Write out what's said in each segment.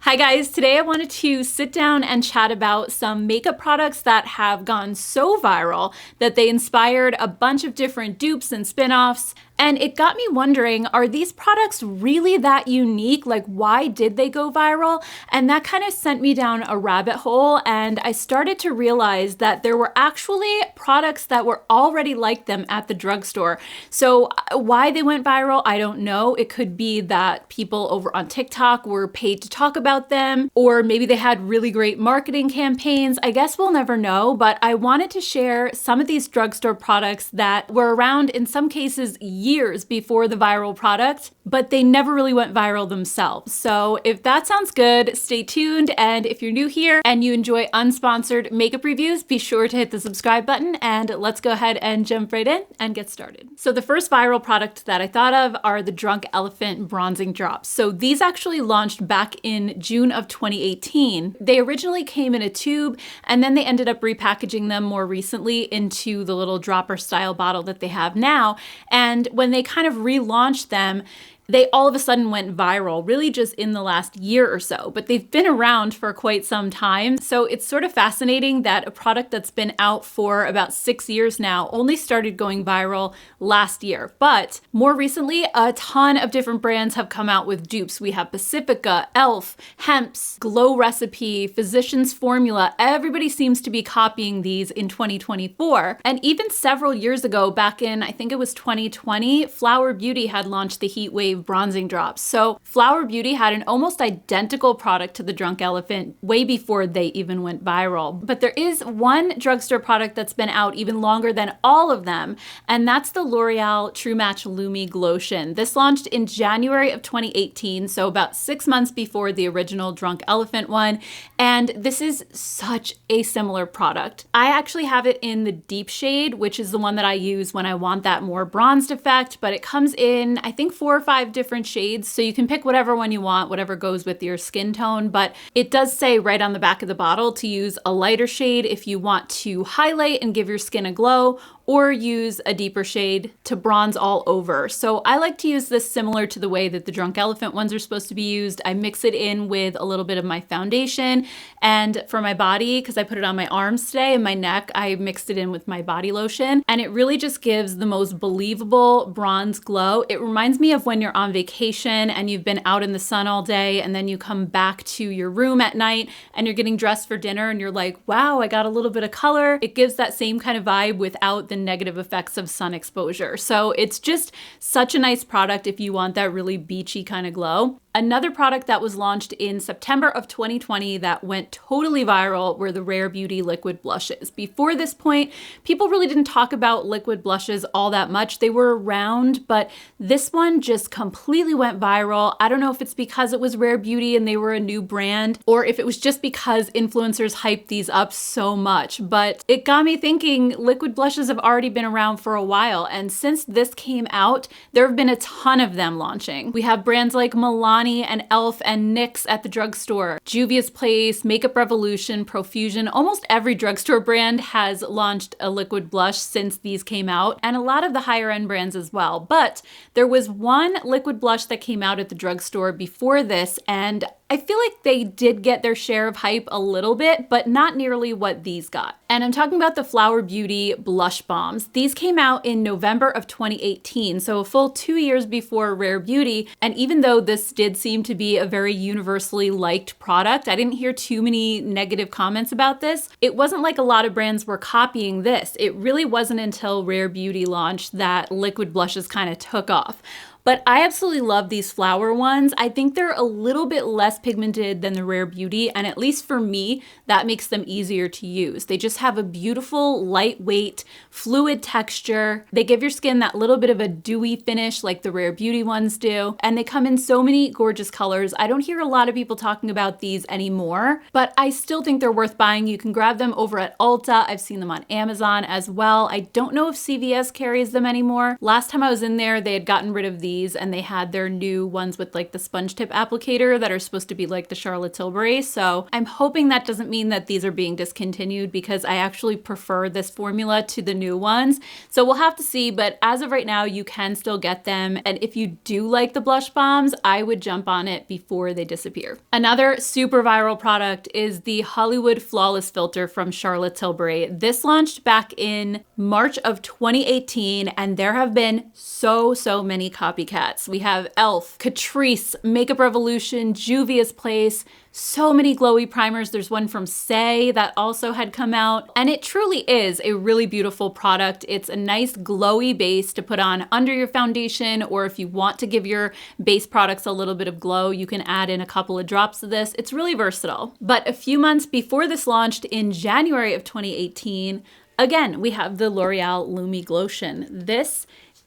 Hi guys, today I wanted to sit down and chat about some makeup products that have gone so viral that they inspired a bunch of different dupes and spin-offs. And it got me wondering, are these products really that unique? Like, why did they go viral? And that kind of sent me down a rabbit hole, and I started to realize that there were actually products that were already like them at the drugstore. So why they went viral, I don't know. It could be that people over on TikTok were paid to talk about them, or maybe they had really great marketing campaigns. I guess we'll never know, but I wanted to share some of these drugstore products that were around in some cases years before the viral product, but they never really went viral themselves. So if that sounds good, stay tuned. And if you're new here and you enjoy unsponsored makeup reviews, be sure to hit the subscribe button, and let's go ahead and jump right in and get started. So the first viral product that I thought of are the Drunk Elephant bronzing drops. So these actually launched back in June of 2018. They originally came in a tube, and then they ended up repackaging them more recently into the little dropper style bottle that they have now. And when they kind of relaunched them, they all of a sudden went viral, really just in the last year or so, but they've been around for quite some time. So it's sort of fascinating that a product that's been out for about 6 years now only started going viral last year. But more recently, a ton of different brands have come out with dupes. We have Pacifica, Elf, Hemp's, Glow Recipe, Physicians Formula. Everybody seems to be copying these in 2024. And even several years ago, back in, I think it was 2020, Flower Beauty had launched the Heat Wave bronzing drops. So Flower Beauty had an almost identical product to the Drunk Elephant way before they even went viral. But there is one drugstore product that's been out even longer than all of them, and that's the L'Oreal True Match Lumi Glotion. This launched in January of 2018, so about 6 months before the original Drunk Elephant one, and this is such a similar product. I actually have it in the deep shade, which is the one that I use when I want that more bronzed effect, but it comes in, I think, 4 or 5 different shades, so you can pick whatever one you want, whatever goes with your skin tone. But it does say right on the back of the bottle to use a lighter shade if you want to highlight and give your skin a glow, or use a deeper shade to bronze all over. So I like to use this similar to the way that the Drunk Elephant ones are supposed to be used. I mix it in with a little bit of my foundation, and for my body, because I put it on my arms today and my neck, I mixed it in with my body lotion, and it really just gives the most believable bronze glow. It reminds me of when you're on vacation and you've been out in the sun all day, and then you come back to your room at night and you're getting dressed for dinner and you're like, wow, I got a little bit of color. It gives that same kind of vibe without the negative effects of sun exposure. So it's just such a nice product if you want that really beachy kind of glow. Another product that was launched in September of 2020 that went totally viral were the Rare Beauty liquid blushes. Before this point, people really didn't talk about liquid blushes all that much. They were around, but this one just completely went viral. I don't know if it's because it was Rare Beauty and they were a new brand, or if it was just because influencers hyped these up so much, but it got me thinking liquid blushes have already been around for a while, and since this came out, there have been a ton of them launching. We have brands like Milani and Elf and NYX at the drugstore, Juvia's Place, Makeup Revolution, Profusion. Almost every drugstore brand has launched a liquid blush since these came out, and a lot of the higher end brands as well. But there was one liquid blush that came out at the drugstore before this, and I feel like they did get their share of hype a little bit, but not nearly what these got. And I'm talking about the Flower Beauty blush bombs. These came out in November of 2018, so a full 2 years before Rare Beauty. And even though this did seem to be a very universally liked product, I didn't hear too many negative comments about this. It wasn't like a lot of brands were copying this. It really wasn't until Rare Beauty launched that liquid blushes kind of took off. But I absolutely love these flower ones. I think they're a little bit less pigmented than the Rare Beauty, and at least for me, that makes them easier to use. They just have a beautiful, lightweight, fluid texture. They give your skin that little bit of a dewy finish like the Rare Beauty ones do, and they come in so many gorgeous colors. I don't hear a lot of people talking about these anymore, but I still think they're worth buying. You can grab them over at Ulta. I've seen them on Amazon as well. I don't know if CVS carries them anymore. Last time I was in there, they had gotten rid of the these, and they had their new ones with like the sponge tip applicator that are supposed to be like the Charlotte Tilbury. So I'm hoping that doesn't mean that these are being discontinued, because I actually prefer this formula to the new ones. So we'll have to see, but as of right now, you can still get them. And if you do like the blush bombs, I would jump on it before they disappear. Another super viral product is the Hollywood Flawless Filter from Charlotte Tilbury. This launched back in March of 2018, and there have been so many copycats. We have e.l.f., Catrice, Makeup Revolution, Juvia's Place, so many glowy primers. There's one from Say that also had come out, and it truly is a really beautiful product. It's a nice glowy base to put on under your foundation, or if you want to give your base products a little bit of glow, you can add in a couple of drops of this. It's really versatile. But a few months before this launched in January of 2018, again, we have the L'Oreal Lumi Glotion. This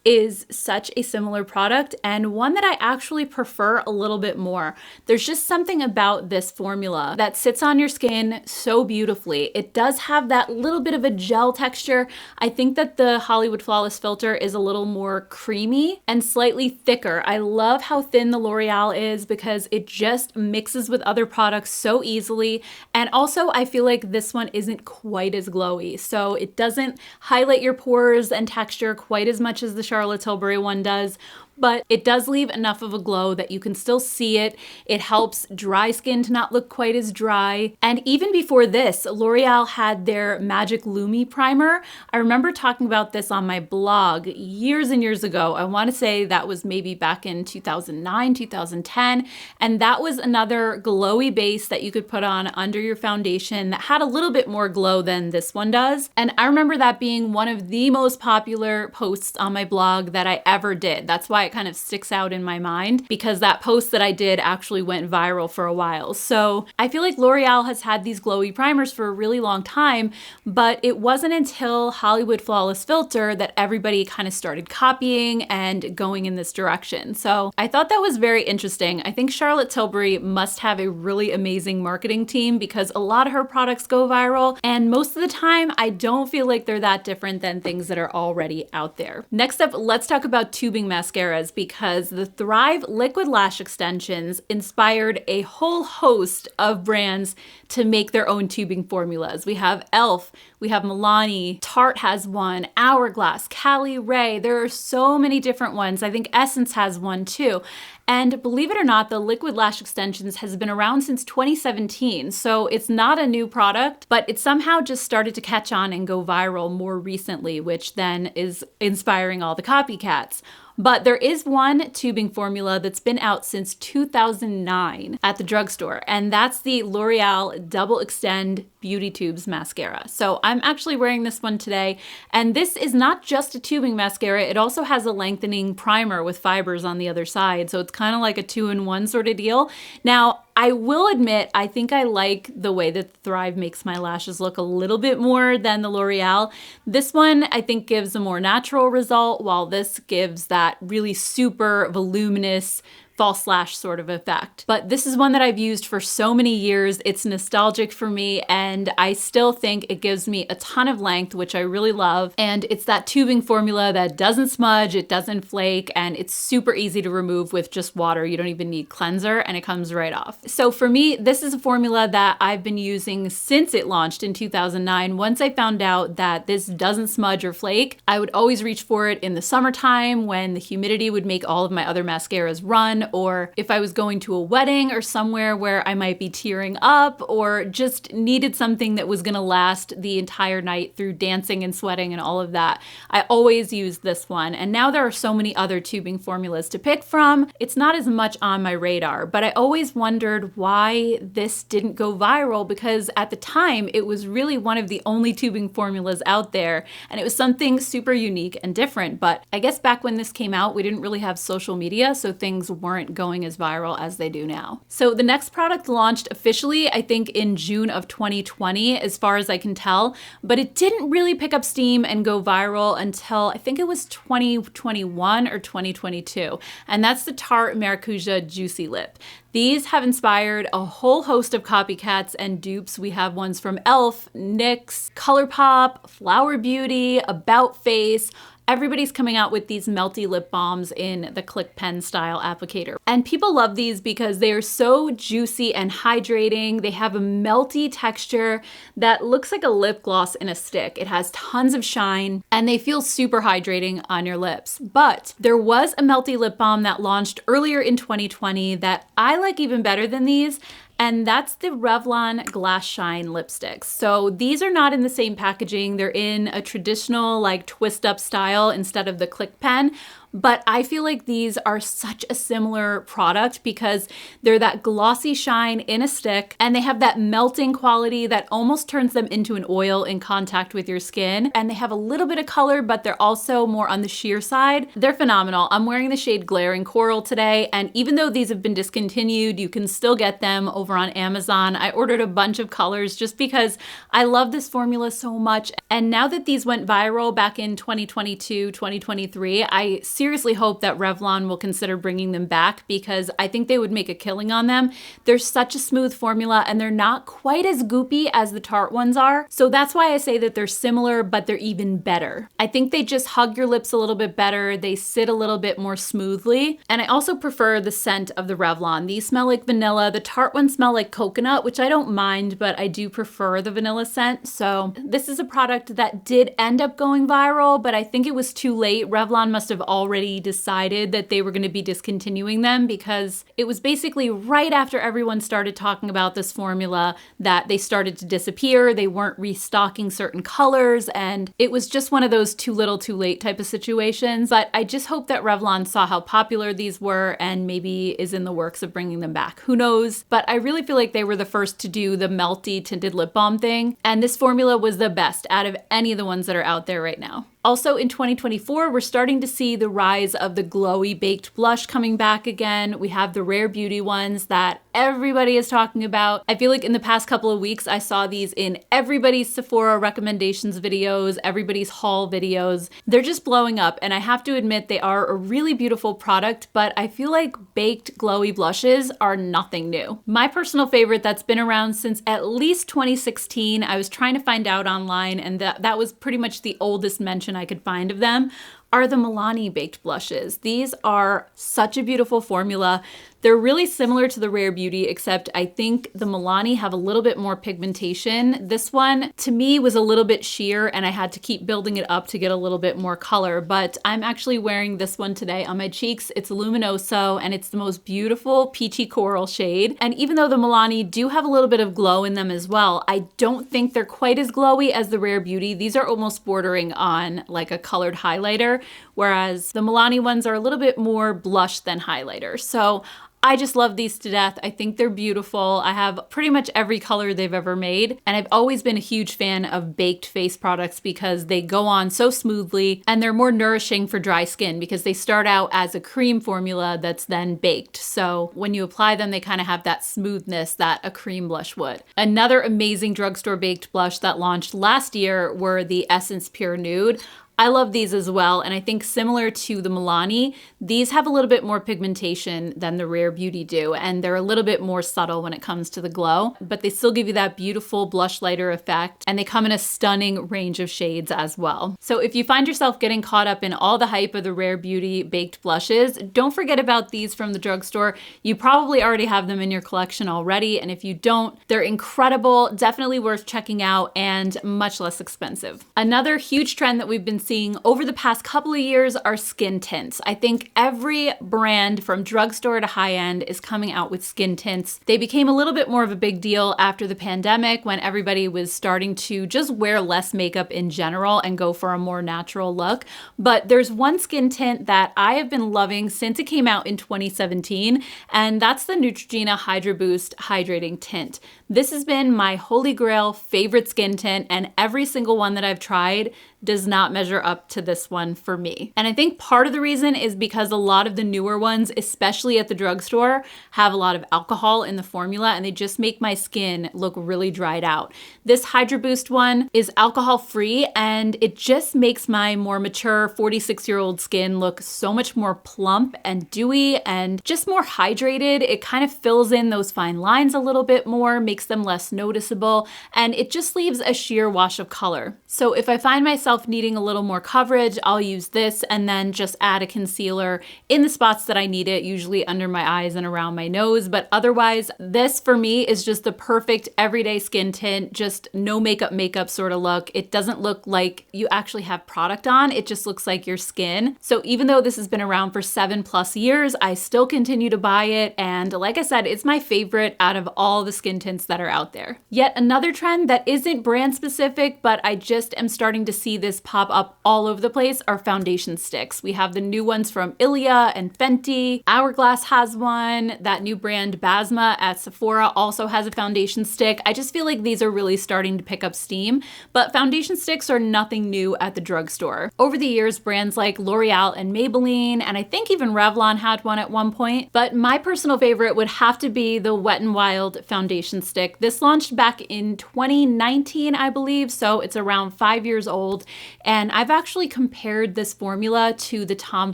is such a similar product, and one that I actually prefer a little bit more. There's just something about this formula that sits on your skin so beautifully. It does have that little bit of a gel texture. I think that the Hollywood Flawless Filter is a little more creamy and slightly thicker. I love how thin the L'Oreal is because it just mixes with other products so easily. And also I feel like this one isn't quite as glowy. So it doesn't highlight your pores and texture quite as much as the Charlotte Tilbury one does, but it does leave enough of a glow that you can still see it. It helps dry skin to not look quite as dry. And even before this, L'Oreal had their Magic Lumi Primer. I remember talking about this on my blog years and years ago. I want to say that was maybe back in 2009, 2010. And that was another glowy base that you could put on under your foundation that had a little bit more glow than this one does. And I remember that being one of the most popular posts on my blog that I ever did. That's why it kind of sticks out in my mind, because that post that I did actually went viral for a while. So I feel like L'Oreal has had these glowy primers for a really long time, but it wasn't until Hollywood Flawless Filter that everybody kind of started copying and going in this direction. So I thought that was very interesting. I think Charlotte Tilbury must have a really amazing marketing team, because a lot of her products go viral, and most of the time I don't feel like they're that different than things that are already out there. Next up, let's talk about tubing mascaras, because the Thrive Liquid Lash Extensions inspired a whole host of brands to make their own tubing formulas. We have e.l.f., we have Milani, Tarte has one, Hourglass, Cali Ray. There are so many different ones. I think Essence has one too. And believe it or not, the Liquid Lash Extensions has been around since 2017. So it's not a new product, but it somehow just started to catch on and go viral more recently, which then is inspiring all the copycats. But there is one tubing formula that's been out since 2009 at the drugstore, and that's the L'Oreal Double Extend Beauty Tubes Mascara. So I'm actually wearing this one today, and this is not just a tubing mascara, it also has a lengthening primer with fibers on the other side, so it's kind of like a two-in-one sort of deal. Now, I will admit, I think I like the way that Thrive makes my lashes look a little bit more than the L'Oreal. This one, I think, gives a more natural result, while this gives that really super voluminous false lash sort of effect. But this is one that I've used for so many years. It's nostalgic for me, and I still think it gives me a ton of length, which I really love. And it's that tubing formula that doesn't smudge, it doesn't flake, and it's super easy to remove with just water. You don't even need cleanser, and it comes right off. So for me, this is a formula that I've been using since it launched in 2009. Once I found out that this doesn't smudge or flake, I would always reach for it in the summertime when the humidity would make all of my other mascaras run, or if I was going to a wedding or somewhere where I might be tearing up, or just needed something that was gonna last the entire night through dancing and sweating and all of that. I always use this one. And now there are so many other tubing formulas to pick from, it's not as much on my radar, but I always wondered why this didn't go viral, because at the time it was really one of the only tubing formulas out there, and it was something super unique and different. But I guess back when this came out, we didn't really have social media, so things weren't going as viral as they do now. So the next product launched officially, I think, in June of 2020, as far as I can tell, but it didn't really pick up steam and go viral until I think it was 2021 or 2022. And that's the Tarte Maracuja Juicy Lip. These have inspired a whole host of copycats and dupes. We have ones from e.l.f., NYX, ColourPop, Flower Beauty, About Face, everybody's coming out with these Melty lip balms in the click pen style applicator. And people love these because they are so juicy and hydrating. They have a melty texture that looks like a lip gloss in a stick. It has tons of shine and they feel super hydrating on your lips. But there was a Melty lip balm that launched earlier in 2020 that I like even better than these, and that's the Revlon Glass Shine lipsticks. So these are not in the same packaging. They're in a traditional like twist up style instead of the click pen. But I feel like these are such a similar product because they're that glossy shine in a stick and they have that melting quality that almost turns them into an oil in contact with your skin. And they have a little bit of color, but they're also more on the sheer side. They're phenomenal. I'm wearing the shade Glaring Coral today. And even though these have been discontinued, you can still get them over on Amazon. I ordered a bunch of colors just because I love this formula so much. And now that these went viral back in 2022, 2023, I seriously hope that Revlon will consider bringing them back because I think they would make a killing on them. They're such a smooth formula and they're not quite as goopy as the Tarte ones are. So that's why I say that they're similar, but they're even better. I think they just hug your lips a little bit better. They sit a little bit more smoothly. And I also prefer the scent of the Revlon. These smell like vanilla. The Tarte ones smell like coconut, which I don't mind, but I do prefer the vanilla scent. So this is a product that did end up going viral, but I think it was too late. Revlon must have already decided that they were going to be discontinuing them because it was basically right after everyone started talking about this formula that they started to disappear. They weren't restocking certain colors and it was just one of those too little too late type of situations. But I just hope that Revlon saw how popular these were and maybe is in the works of bringing them back. Who knows? But I really feel like they were the first to do the Melty tinted lip balm thing. And this formula was the best out of any of the ones that are out there right now. Also in 2024, we're starting to see the rise of the glowy baked blush coming back again. We have the Rare Beauty ones that everybody is talking about. I feel like in the past couple of weeks, I saw these in everybody's Sephora recommendations videos, everybody's haul videos. They're just blowing up and I have to admit they are a really beautiful product, but I feel like baked glowy blushes are nothing new. My personal favorite that's been around since at least 2016, I was trying to find out online and that was pretty much the oldest mention I could find of them, are the Milani baked blushes. These are such a beautiful formula. They're really similar to the Rare Beauty, except I think the Milani have a little bit more pigmentation. This one, to me, was a little bit sheer and I had to keep building it up to get a little bit more color, but I'm actually wearing this one today on my cheeks. It's Luminoso and it's the most beautiful peachy coral shade. And even though the Milani do have a little bit of glow in them as well, I don't think they're quite as glowy as the Rare Beauty. These are almost bordering on like a colored highlighter, whereas the Milani ones are a little bit more blush than highlighter. So I just love these to death. I think they're beautiful. I have pretty much every color they've ever made. And I've always been a huge fan of baked face products because they go on so smoothly and they're more nourishing for dry skin because they start out as a cream formula that's then baked. So when you apply them, they kind of have that smoothness that a cream blush would. Another amazing drugstore baked blush that launched last year were the Essence Pure Nude. I love these as well, and I think similar to the Milani, these have a little bit more pigmentation than the Rare Beauty do, and they're a little bit more subtle when it comes to the glow, but they still give you that beautiful blush lighter effect, and they come in a stunning range of shades as well. So if you find yourself getting caught up in all the hype of the Rare Beauty baked blushes, don't forget about these from the drugstore. You probably already have them in your collection already, and if you don't, they're incredible, definitely worth checking out, and much less expensive. Another huge trend that we've been seeing over the past couple of years are skin tints. I think every brand from drugstore to high-end is coming out with skin tints. They became a little bit more of a big deal after the pandemic when everybody was starting to just wear less makeup in general and go for a more natural look. But there's one skin tint that I have been loving since it came out in 2017, and that's the Neutrogena Hydra Boost Hydrating Tint. This has been my holy grail favorite skin tint, and every single one that I've tried does not measure up to this one for me. And I think part of the reason is because a lot of the newer ones, especially at the drugstore, have a lot of alcohol in the formula and they just make my skin look really dried out. This Hydra Boost one is alcohol free and it just makes my more mature 46-year-old skin look so much more plump and dewy and just more hydrated. It kind of fills in those fine lines a little bit more, makes them less noticeable, and it just leaves a sheer wash of color. So if I find myself needing a little more coverage, I'll use this and then just add a concealer in the spots that I need it, usually under my eyes and around my nose. But otherwise, this for me is just the perfect everyday skin tint, just no makeup sort of look. It doesn't look like you actually have product on, it just looks like your skin. So even though this has been around for 7+ years, I still continue to buy it. And like I said, it's my favorite out of all the skin tints that are out there. Yet another trend that isn't brand specific, but I just am starting to see this pop up all over the place are foundation sticks. We have the new ones from Ilia and Fenty. Hourglass has one. That new brand Basma at Sephora also has a foundation stick. I just feel like these are really starting to pick up steam, but foundation sticks are nothing new at the drugstore. Over the years, brands like L'Oreal and Maybelline, and I think even Revlon had one at one point, but my personal favorite would have to be the Wet n Wild foundation stick. This launched back in 2019, I believe, so it's around 5 years old, and I've actually compared this formula to the Tom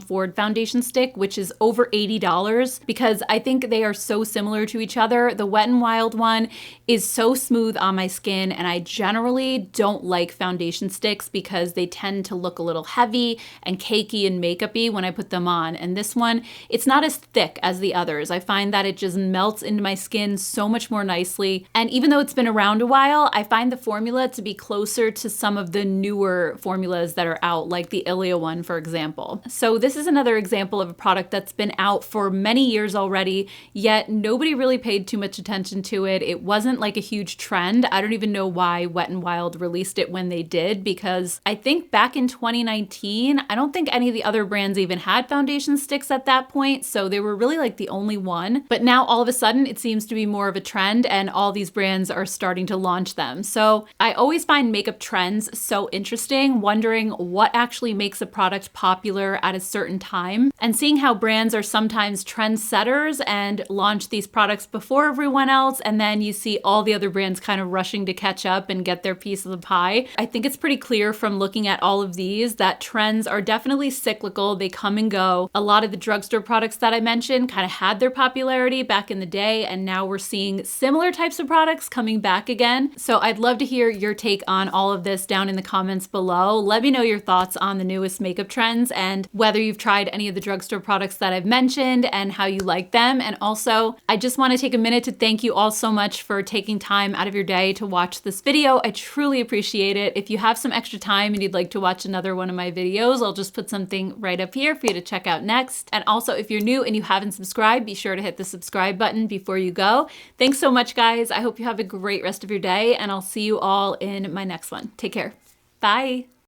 Ford foundation stick, which is over $80, because I think they are so similar to each other. The Wet n Wild one is so smooth on my skin, and I generally don't like foundation sticks because they tend to look a little heavy and cakey and makeup-y when I put them on. And this one, it's not as thick as the others. I find that it just melts into my skin so much more nicely. And even though it's been around a while, I find the formula to be closer to some of the newer formulas that are out, like the Ilia one, for example. So this is another example of a product that's been out for many years already, yet nobody really paid too much attention to it. It wasn't like a huge trend. I don't even know why Wet n Wild released it when they did, because I think back in 2019, I don't think any of the other brands even had foundation sticks at that point, so they were really like the only one. But now all of a sudden it seems to be more of a trend and all these brands are starting to launch them. So I always find makeup trends so interesting, wondering what actually makes a product popular at a certain time, and seeing how brands are sometimes trendsetters and launch these products before everyone else, and then you see all the other brands kind of rushing to catch up and get their piece of the pie. I think it's pretty clear from looking at all of these that trends are definitely cyclical. They come and go. A lot of the drugstore products that I mentioned kind of had their popularity back in the day, and now we're seeing similar types of products coming back again. So I'd love to hear your take on all of this down in the comments below. Let me know your thoughts on the newest makeup trends and whether you've tried any of the drugstore products that I've mentioned and how you like them. And also, I just want to take a minute to thank you all so much for taking time out of your day to watch this video. I truly appreciate it. If you have some extra time and you'd like to watch another one of my videos, I'll just put something right up here for you to check out next. And also, if you're new and you haven't subscribed, be sure to hit the subscribe button before you go. Thanks so much, guys. I hope you have a great rest of your day, and I'll see you all in my next one. Take care. Bye.